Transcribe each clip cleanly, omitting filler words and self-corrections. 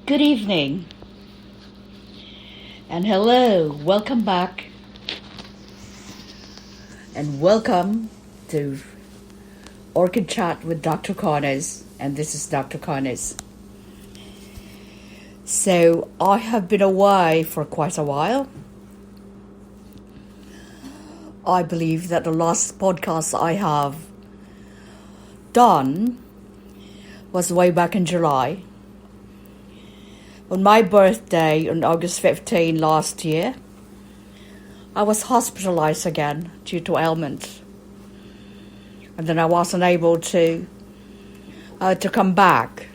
Good evening and hello, welcome back and welcome to Orchid Chat with Dr. Connors, and this is Dr. Connors. So I have been away for quite a while. I believe that the last podcast I have done was way back in July. On my birthday, on August 15 last year, I was hospitalized again due to ailments. And then I wasn't able to come back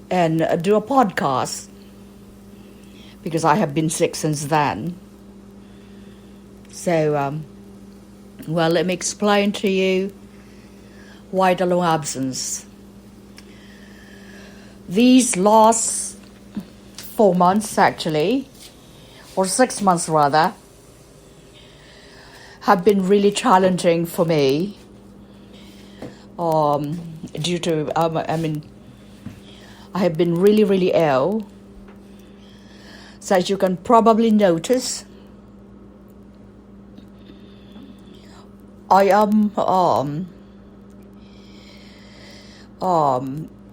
and do a podcast because I have been sick since then. So, let me explain to you why the long absence. These last 4 months, actually, or 6 months rather, have been really challenging for me. Due to, I have been really, really ill. So as you can probably notice, I am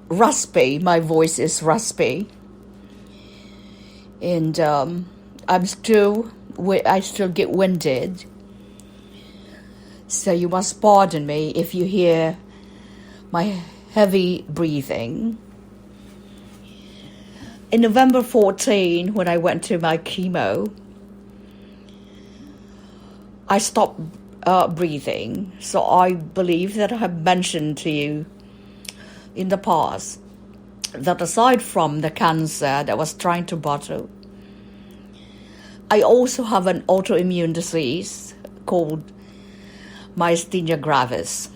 raspy. My voice is raspy, and I still get winded. So you must pardon me if you hear my heavy breathing. In November 14, when I went to my chemo, I stopped breathing. So I believe that I have mentioned to you in the past that aside from the cancer that I was trying to battle, I also have an autoimmune disease called myasthenia gravis.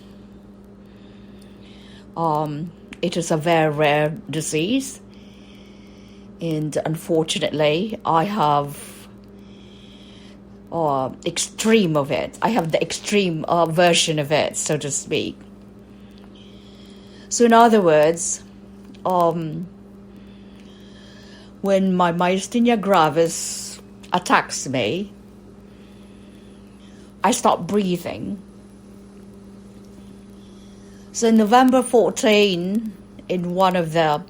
It is a very rare disease, and unfortunately I have extreme of it. I have the extreme version of it, so to speak. So in other words, when my myasthenia gravis attacks me, I stop breathing. So in November 14, in one of the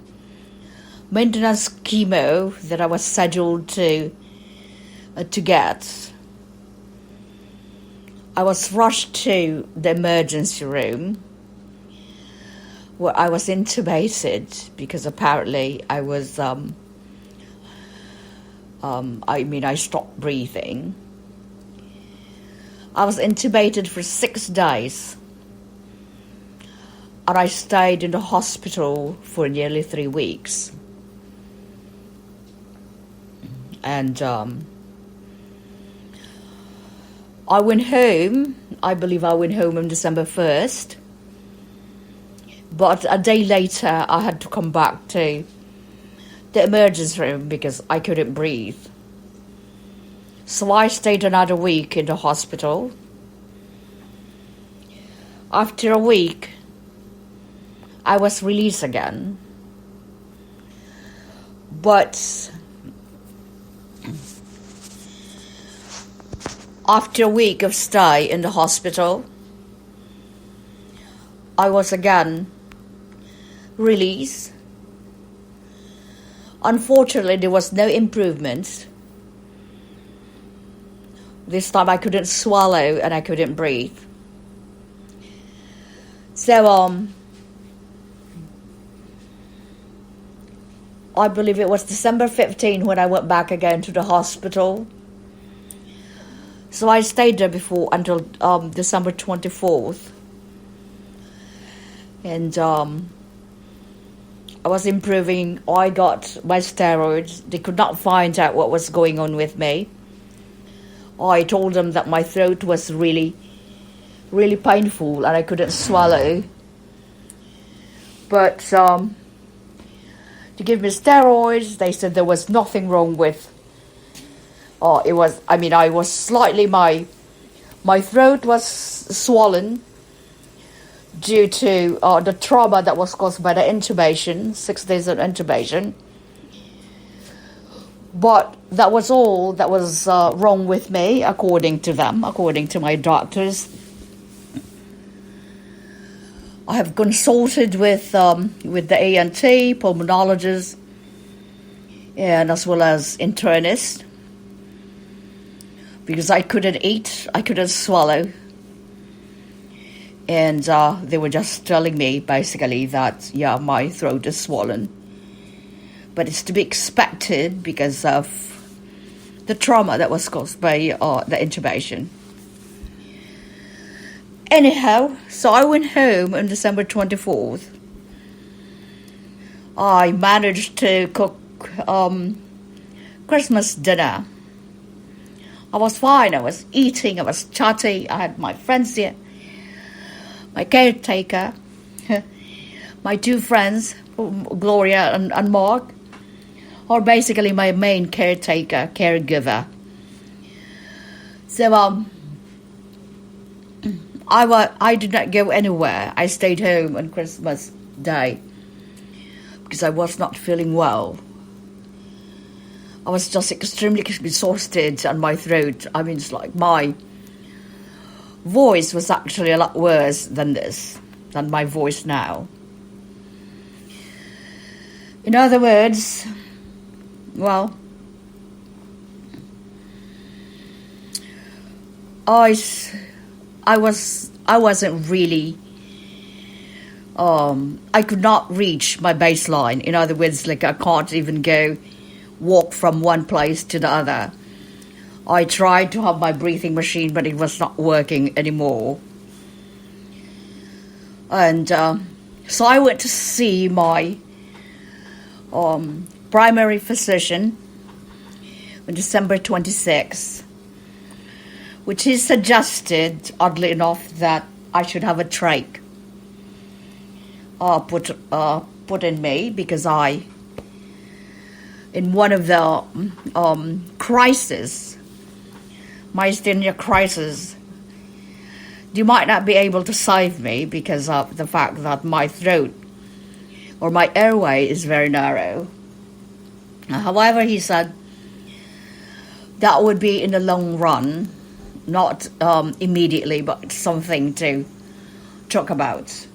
maintenance chemo that I was scheduled to get, I was rushed to the emergency room where I was intubated because apparently I was, I stopped breathing. I was intubated for 6 days, and I stayed in the hospital for nearly 3 weeks. And I went home. I believe I went home on December 1st. But a day later, I had to come back to the emergency room because I couldn't breathe. So I stayed another week in the hospital. After a week, I was released again. But after a week of stay in the hospital, I was again released. Unfortunately, there was no improvement. This time I couldn't swallow and I couldn't breathe. So, I believe it was December 15 when I went back again to the hospital. So I stayed there until December 24th. And I was improving. I got my steroids. They could not find out what was going on with me. I told them that my throat was really, really painful and I couldn't swallow. But to give me steroids, they said there was nothing wrong with. I was slightly, my throat was swollen due to the trauma that was caused by the intubation, 6 days of intubation. But that was all that was wrong with me, according to them, according to my doctors. I have consulted with the ENT, pulmonologist, and as well as internist, because I couldn't eat, I couldn't swallow. And they were just telling me basically that, yeah, my throat is swollen. But it's to be expected because of the trauma that was caused by the intubation. Anyhow, so I went home on December 24th. I managed to cook Christmas dinner. I was fine, I was eating, I was chatty, I had my friends here, my caretaker, my two friends, Gloria and Mark, are basically my main caregiver. So I did not go anywhere. I stayed home on Christmas Day because I was not feeling well. I was just extremely exhausted, and my throat, I mean, it's like my voice was actually a lot worse than my voice now. In other words, well, I wasn't really, I could not reach my baseline. In other words, like I can't even walk from one place to the other. I tried to have my breathing machine, but it was not working anymore. And so I went to see my primary physician on December 26th, which he suggested, oddly enough, that I should have a trach put in me, because in one of the crisis, myasthenia crisis, you might not be able to save me because of the fact that my throat or my airway is very narrow. However, he said that would be in the long run, not immediately, but something to talk about.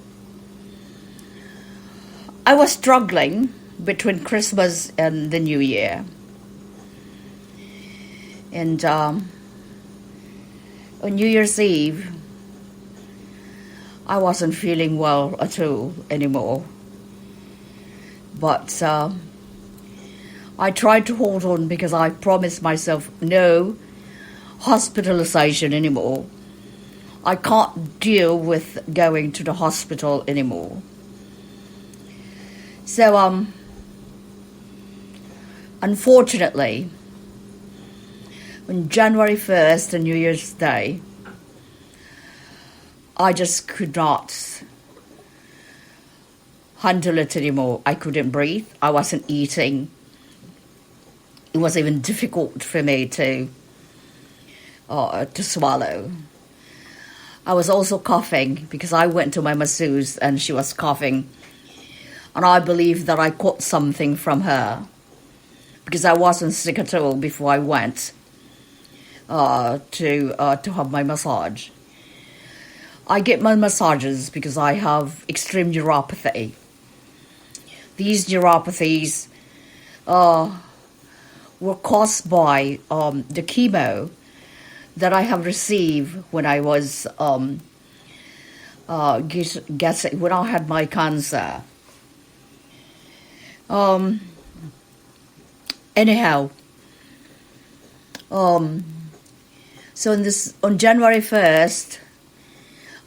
I was struggling between Christmas and the New Year. And on New Year's Eve, I wasn't feeling well at all anymore. But I tried to hold on because I promised myself no hospitalization anymore. I can't deal with going to the hospital anymore. So, unfortunately, on January 1st, on New Year's Day, I just could not handle it anymore. I couldn't breathe. I wasn't eating. It was even difficult for me to swallow. I was also coughing because I went to my masseuse and she was coughing. And I believe that I caught something from her because I wasn't sick at all before I went to have my massage. I get my massages because I have extreme neuropathy. These neuropathies were caused by the chemo that I have received when I was when I had my cancer. Anyhow, so on January 1st,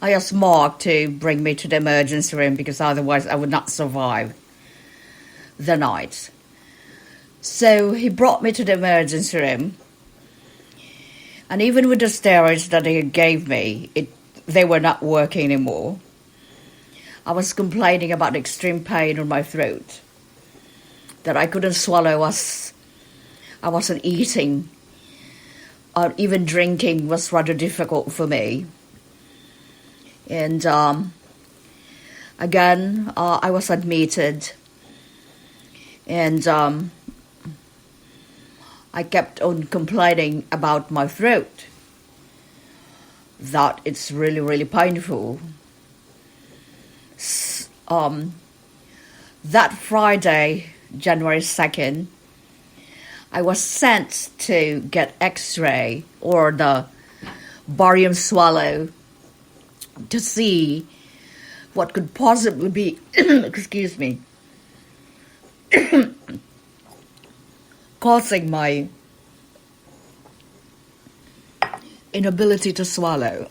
I asked Mark to bring me to the emergency room because otherwise I would not survive the night. So he brought me to the emergency room, and even with the steroids that he gave me, they were not working anymore. I was complaining about extreme pain on my throat, that I couldn't swallow as I wasn't eating, or even drinking was rather difficult for me. And Again, I was admitted, and I kept on complaining about my throat, that it's really, really painful. That Friday, January 2nd, I was sent to get x-ray or the barium swallow to see what could possibly be, excuse me, causing my inability to swallow.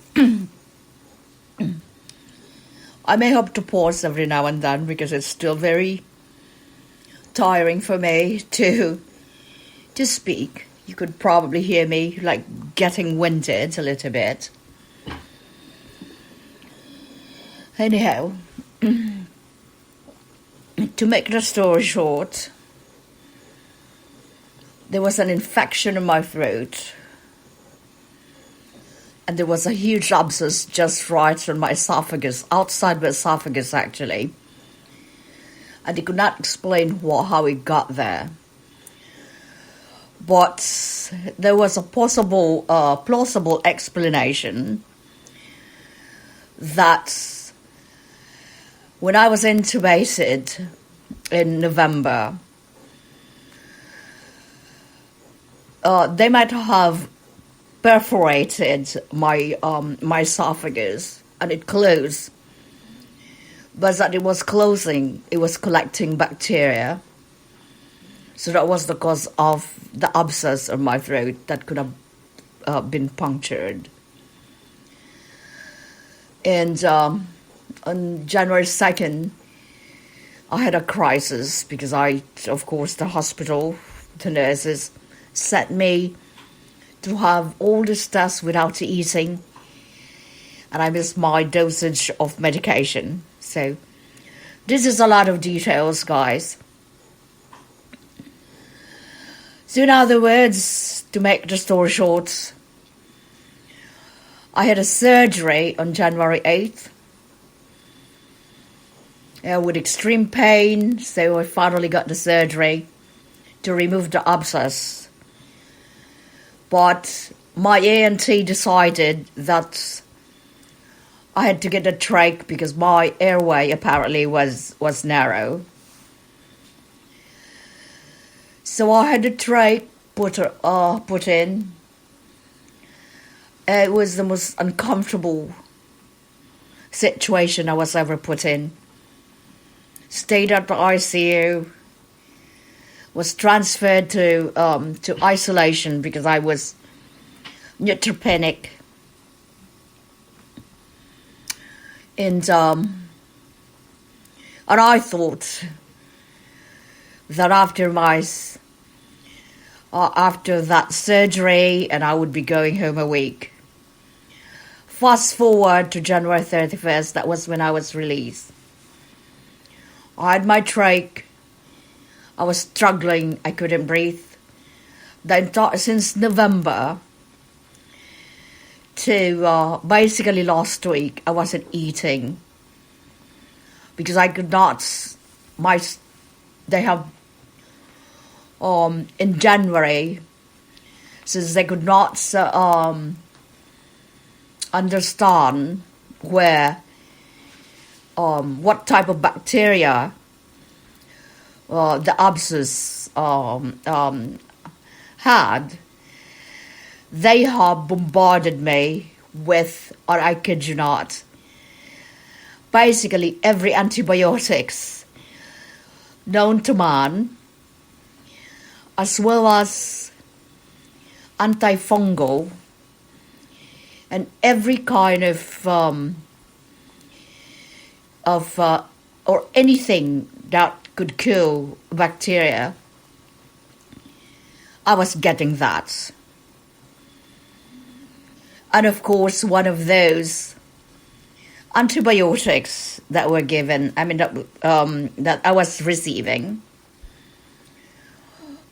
I may have to pause every now and then because it's still very tiring for me to speak. You could probably hear me like getting winded a little bit. Anyhow, to make the story short, there was an infection in my throat, and there was a huge abscess just right on my esophagus, outside my esophagus actually, and they could not explain how it got there. But there was a plausible explanation that when I was intubated in November, they might have perforated my esophagus and it closed, but that it was closing, it was collecting bacteria. So that was the cause of the abscess on my throat that could have been punctured. And on January 2nd, I had a crisis because of course, the hospital, the nurses sent me to have all this tests without eating, and I missed my dosage of medication. So this is a lot of details, guys. So in other words, to make the story short, I had a surgery on January 8th with extreme pain, so I finally got the surgery to remove the abscess. But my ENT decided that I had to get a trach because my airway apparently was narrow. So I had a trach put in. It was the most uncomfortable situation I was ever put in. Stayed at the ICU. Was transferred to isolation because I was neutropenic. And I thought that after that surgery, and I would be going home a week. Fast forward to January 31st, that was when I was released. I had my trach. I was struggling, I couldn't breathe. Since November to basically last week, I wasn't eating because I could not. They have in January, since they could not understand what type of bacteria the abscess had. They have bombarded me with, or I kid you not, basically every antibiotics known to man, as well as antifungal and every kind of or anything that could kill bacteria. I was getting that. And of course, one of those antibiotics that were given, that I was receiving,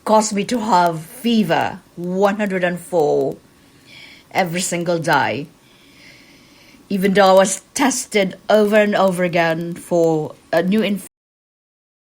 caused me to have fever, 104 every single day. even though I was tested over and over again for a new